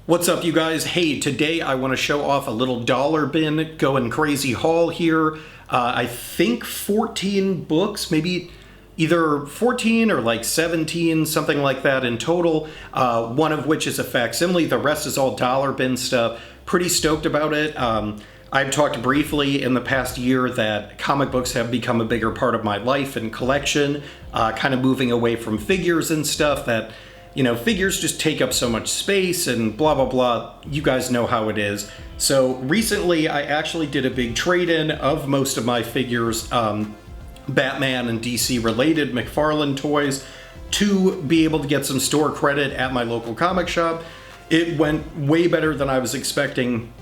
What's up, you guys? Hey, today I want to show off a little dollar bin going crazy haul here. I think 14 books, maybe either 14 or like 17, something like that in total. One of which is a facsimile. The rest is all dollar bin stuff. Pretty stoked about it. I've talked briefly in the past year that comic books have become a bigger part of my life and collection, kind of moving away from figures and stuff that, you know, figures just take up so much space and blah, blah, blah. You guys know how it is. So recently I actually did a big trade-in of most of my figures, Batman and DC related McFarlane toys, to be able to get some store credit at my local comic shop. It went way better than I was expecting.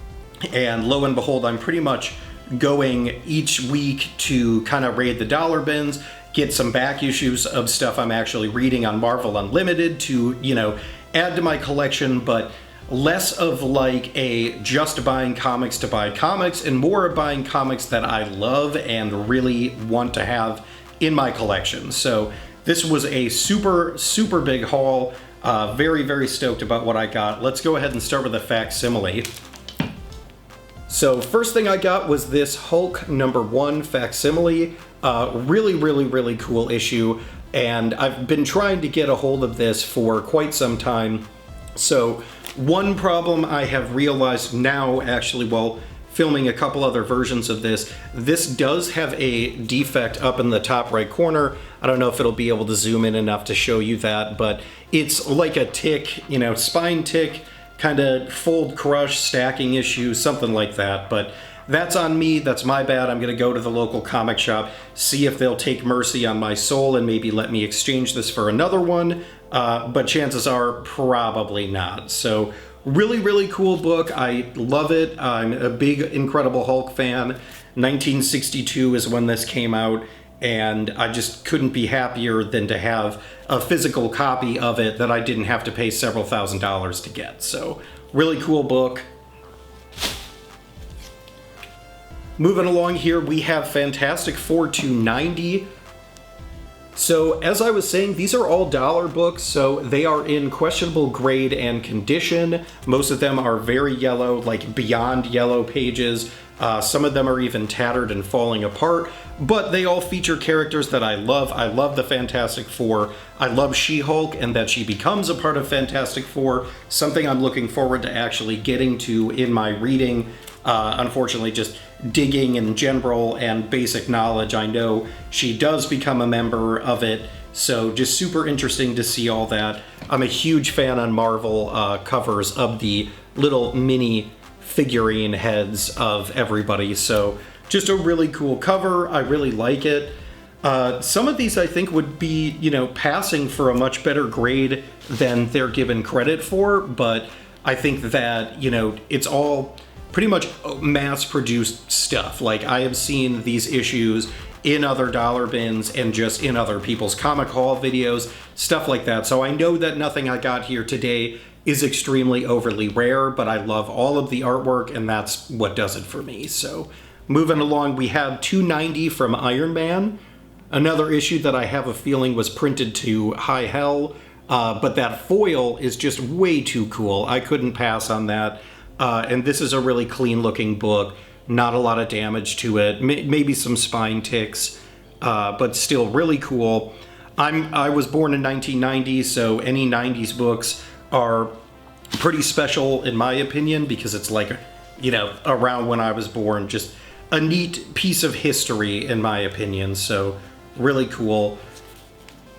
And lo and behold, I'm pretty much going each week to kind of raid the dollar bins, get some back issues of stuff I'm actually reading on Marvel Unlimited to, you know, add to my collection, but less of like a just buying comics to buy comics and more of buying comics that I love and really want to have in my collection. So this was a super, super big haul. Very, very stoked about what I got. Let's go ahead and start with a facsimile. So first thing I got was this Hulk #1 facsimile. Really, really, really cool issue, and I've been trying to get a hold of this for quite some time. So one problem I have realized now, actually, while filming a couple other versions of this does have a defect up in the top right corner. I don't know if it'll be able to zoom in enough to show you that, but it's like a tick, you know, spine tick, kind of fold crush stacking issue, something like that. But that's on me, that's my bad. I'm gonna go to the local comic shop, see if they'll take mercy on my soul and maybe let me exchange this for another one, but chances are probably not. So really, really cool book. I love it. I'm a big Incredible Hulk fan. 1962 is when this came out, and I just couldn't be happier than to have a physical copy of it that I didn't have to pay several $1,000s to get. So really cool book. Moving along here, we have Fantastic Four 290. So as I was saying, these are all dollar books, so they are in questionable grade and condition. Most of them are very yellow, like beyond yellow pages. Some of them are even tattered and falling apart, but they all feature characters that I love. I love the Fantastic Four. I love She-Hulk and that she becomes a part of Fantastic Four, something I'm looking forward to actually getting to in my reading. Unfortunately, just digging in general and basic knowledge, I know she does become a member of it, so just super interesting to see all that. I'm a huge fan on Marvel covers of the little mini figurine heads of everybody, so just a really cool cover. I really like it. Some of these I think would be, you know, passing for a much better grade than they're given credit for, but I think that, you know, it's all pretty much mass-produced stuff. Like, I have seen these issues in other dollar bins and just in other people's comic haul videos, stuff like that. So I know that nothing I got here today is extremely overly rare, but I love all of the artwork, and that's what does it for me. So moving along, we have 290 from Iron Man, another issue that I have a feeling was printed to high hell, but that foil is just way too cool. I couldn't pass on that. And this is a really clean looking book, not a lot of damage to it, maybe some spine ticks, but still really cool. I was born in 1990, so any 90s books are pretty special in my opinion, because it's like, you know, around when I was born, just a neat piece of history in my opinion, so really cool.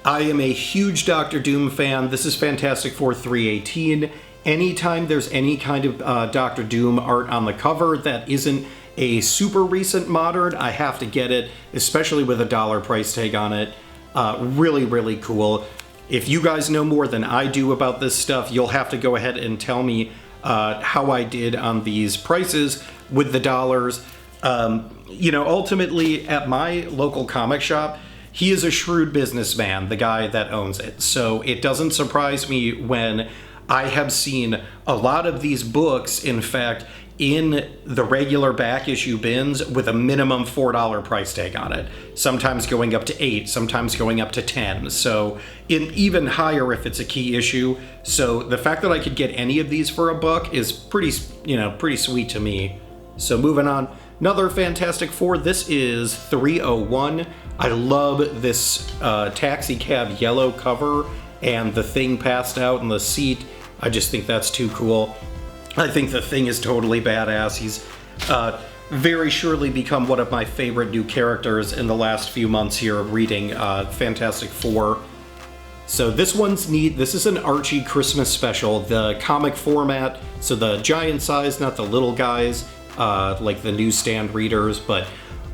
I am a huge Doctor Doom fan. This is Fantastic Four 318. Anytime there's any kind of Doctor Doom art on the cover that isn't a super recent modern, I have to get it, especially with a dollar price tag on it. Really, really cool. If you guys know more than I do about this stuff, you'll have to go ahead and tell me how I did on these prices with the dollars. You know, ultimately, at my local comic shop, he is a shrewd businessman, the guy that owns it. So it doesn't surprise me when I have seen a lot of these books, in fact, in the regular back issue bins with a minimum $4 price tag on it. Sometimes going up to $8, sometimes going up to $10. So even higher if it's a key issue. So the fact that I could get any of these for $1 is pretty sweet to me. So moving on, another Fantastic Four. This is 301. I love this taxi cab yellow cover and the Thing passed out in the seat. I just think that's too cool. I think the Thing is totally badass. He's very surely become one of my favorite new characters in the last few months here reading Fantastic Four. So this one's neat. This is an Archie Christmas special, the comic format, so the giant size, not the little guys, like the newsstand readers, but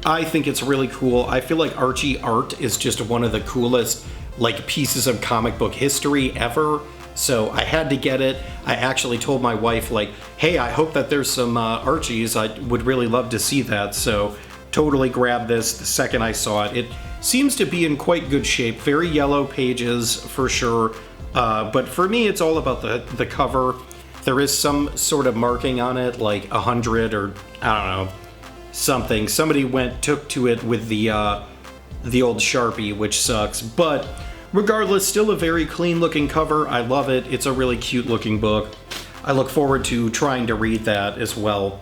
I think it's really cool. I feel like Archie art is just one of the coolest like pieces of comic book history ever. So I had to get it. I actually told my wife, like, hey, I hope that there's some Archies. I would really love to see that. So totally grabbed this the second I saw it. It seems to be in quite good shape. Very yellow pages for sure. But for me, it's all about the cover. There is some sort of marking on it, like 100 or I don't know, something. Somebody took to it with the old Sharpie, which sucks. But regardless, still a very clean looking cover. I love it. It's a really cute looking book. I look forward to trying to read that as well.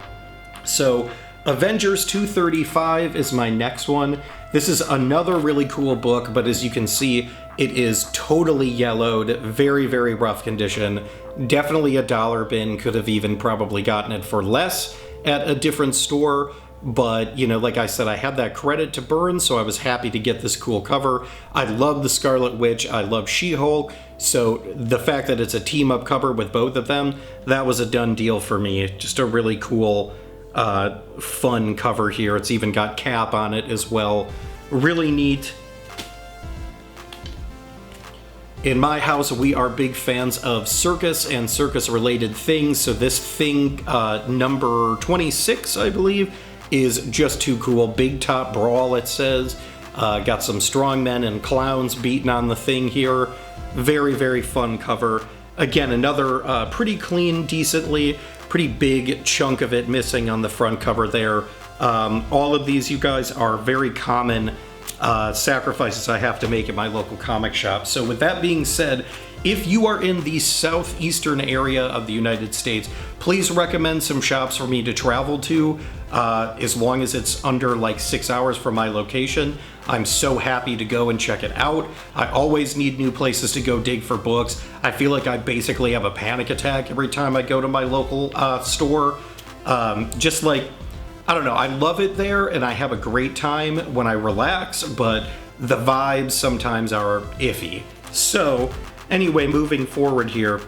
So Avengers 235 is my next one. This is another really cool book, but as you can see, it is totally yellowed, very, very rough condition. Definitely a dollar bin. Could have even probably gotten it for less at a different store. But, you know, like I said, I had that credit to burn, so I was happy to get this cool cover. I love the Scarlet Witch. I love She-Hulk. So the fact that it's a team-up cover with both of them, that was a done deal for me. Just a really cool, fun cover here. It's even got Cap on it as well. Really neat. In my house, we are big fans of circus and circus-related things. So this Thing, number 26, I believe, is just too cool. Big top brawl, it says. Got some strongmen and clowns beating on the Thing here. Very, very fun cover. Again, another pretty clean, decently, pretty big chunk of it missing on the front cover there. All of these, you guys, are very common sacrifices I have to make at my local comic shop. So with that being said, if you are in the southeastern area of the United States, please recommend some shops for me to travel to, as long as it's under like 6 hours from my location. I'm so happy to go and check it out. I always need new places to go dig for books. I feel like I basically have a panic attack every time I go to my local store. Just like, I don't know, I love it there and I have a great time when I relax, but the vibes sometimes are iffy. So anyway, moving forward here,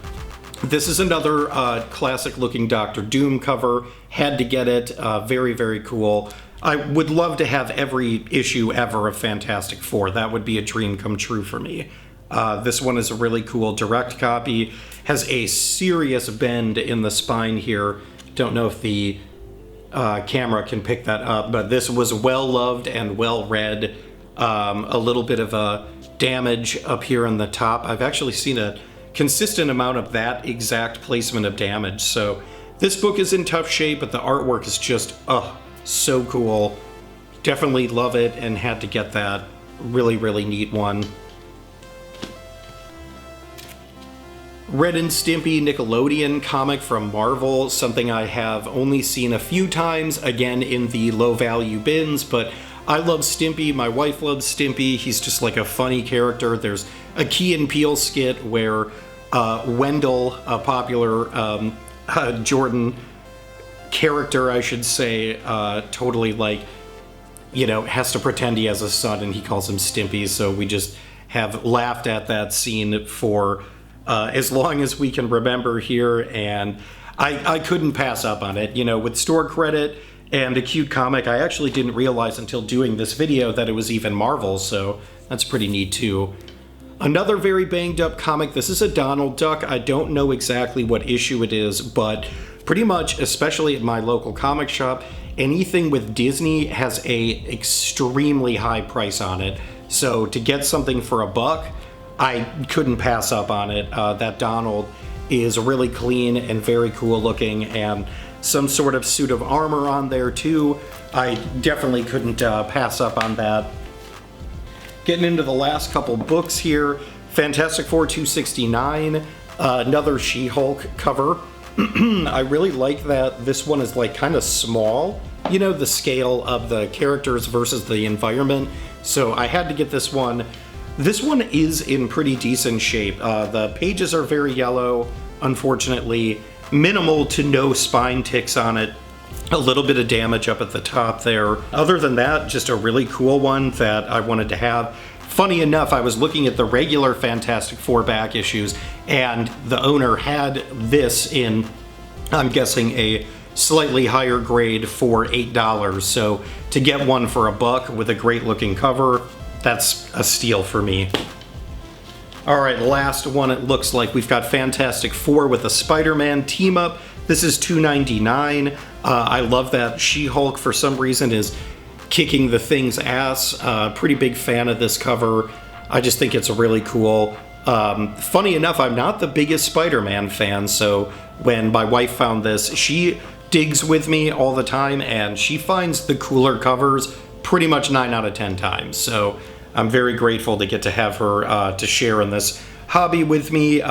this is another classic looking Doctor Doom cover. Had to get it. Very, very cool. I would love to have every issue ever of Fantastic Four. That would be a dream come true for me. This one is a really cool direct copy. Has a serious bend in the spine here. Don't know if the camera can pick that up, but this was well loved and well read. A little bit of a damage up here on the top. I've actually seen a consistent amount of that exact placement of damage. So this book is in tough shape, but the artwork is just, so cool. Definitely love it and had to get that. Really, really neat one. Ren and Stimpy Nickelodeon comic from Marvel, something I have only seen a few times, again in the low value bins, but I love Stimpy, my wife loves Stimpy, he's just like a funny character. There's a Key and Peele skit where Wendell, a popular Jordan character, I should say, totally like, you know, has to pretend he has a son and he calls him Stimpy, so we just have laughed at that scene for as long as we can remember here, and I couldn't pass up on it. You know, with store credit and a cute comic, I actually didn't realize until doing this video that it was even Marvel, so that's pretty neat too. Another very banged up comic, this is a Donald Duck. I don't know exactly what issue it is, but pretty much, especially at my local comic shop, anything with Disney has a extremely high price on it. So to get something for $1, I couldn't pass up on it. That Donald is really clean and very cool looking, and some sort of suit of armor on there too. I definitely couldn't pass up on that. Getting into the last couple books here, Fantastic Four 269, another She-Hulk cover. I really like that this one is like kind of small, you know, the scale of the characters versus the environment. So I had to get this one. This one is in pretty decent shape. The pages are very yellow, unfortunately. Minimal to no spine ticks on it. A little bit of damage up at the top there. Other than that, just a really cool one that I wanted to have. Funny enough, I was looking at the regular Fantastic Four back issues, and the owner had this in, I'm guessing, a slightly higher grade for $8. So to get one for $1 with a great looking cover, that's a steal for me. All right, last one, it looks like we've got Fantastic Four with a Spider-Man team up. This is $2.99. I love that She-Hulk for some reason is kicking the Thing's ass. Pretty big fan of this cover. I just think it's really cool. Funny enough, I'm not the biggest Spider-Man fan, so when my wife found this, she digs with me all the time, and she finds the cooler covers pretty much 9 out of 10 times. So I'm very grateful to get to have her to share in this hobby with me,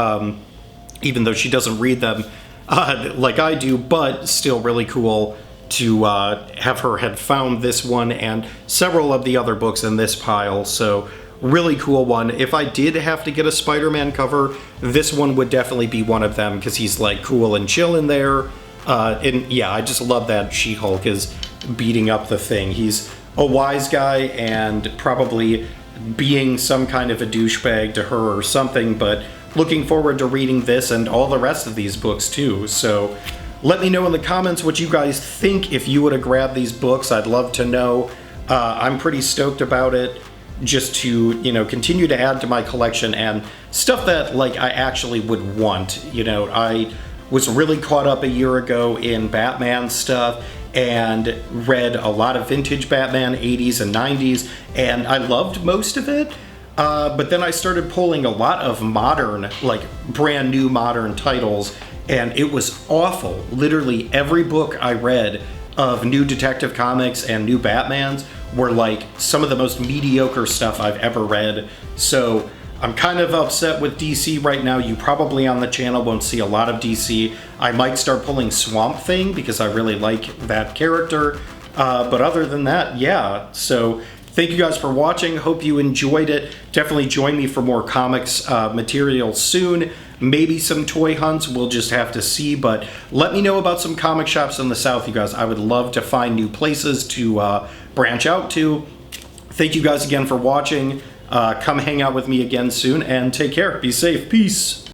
even though she doesn't read them like I do, but still really cool to have her had found this one and several of the other books in this pile. So really cool one. If I did have to get a Spider-Man cover, this one would definitely be one of them because he's like cool and chill in there. And yeah, I just love that She-Hulk is beating up the Thing. He's a wise guy and probably being some kind of a douchebag to her or something, but looking forward to reading this and all the rest of these books too. So let me know in the comments what you guys think if you would have grabbed these books. I'd love to know. I'm pretty stoked about it, just to, you know, continue to add to my collection and stuff that like I actually would want. You know, I was really caught up a year ago in Batman stuff and read a lot of vintage Batman, 80s and 90s, and I loved most of it. But then I started pulling a lot of modern, like brand new modern titles, and it was awful. Literally every book I read of new Detective Comics and new Batmans were like some of the most mediocre stuff I've ever read. So I'm kind of upset with DC right now. You probably on the channel won't see a lot of DC. I might start pulling Swamp Thing because I really like that character. But other than that, yeah. So thank you guys for watching. Hope you enjoyed it. Definitely join me for more comics material soon. Maybe some toy hunts, we'll just have to see. But let me know about some comic shops in the South, you guys. I would love to find new places to branch out to. Thank you guys again for watching. Come hang out with me again soon, and take care. Be safe. Peace.